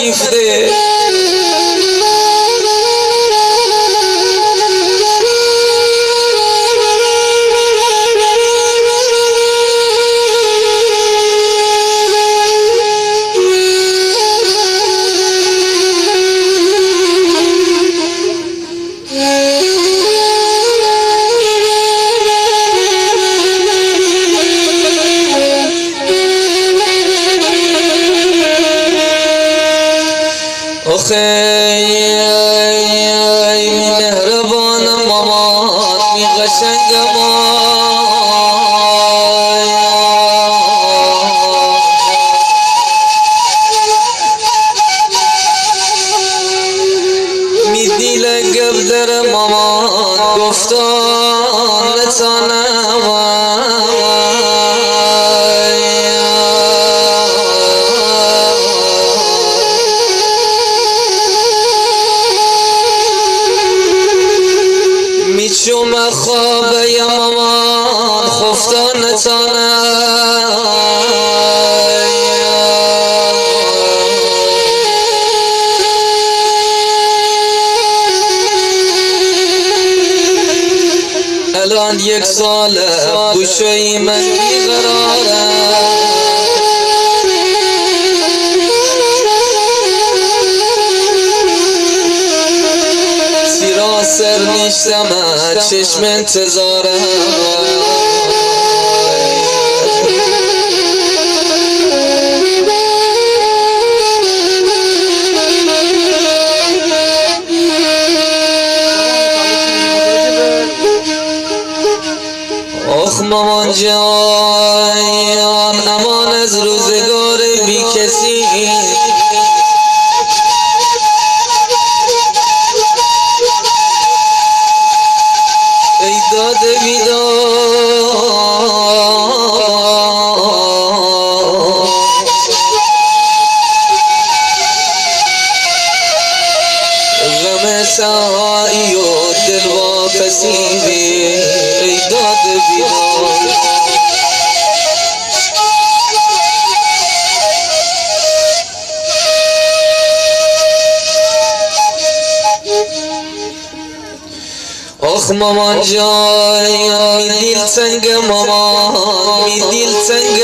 شیفته مهربان مامان می قشنگ می دیل گب در مامان گفتان نتانم میچوم خواب یا مامان خفتا نتانم الان یک ساله گوشوی من بیقرارم سر نیشتم چشم انتظارم آخ مامان جان امان از روزگار بی کسی ای داده بیدار غم سعی و دل واپسی ای داده بیدار آخ مامان جان می دیل تنگ مامان می دیل تنگ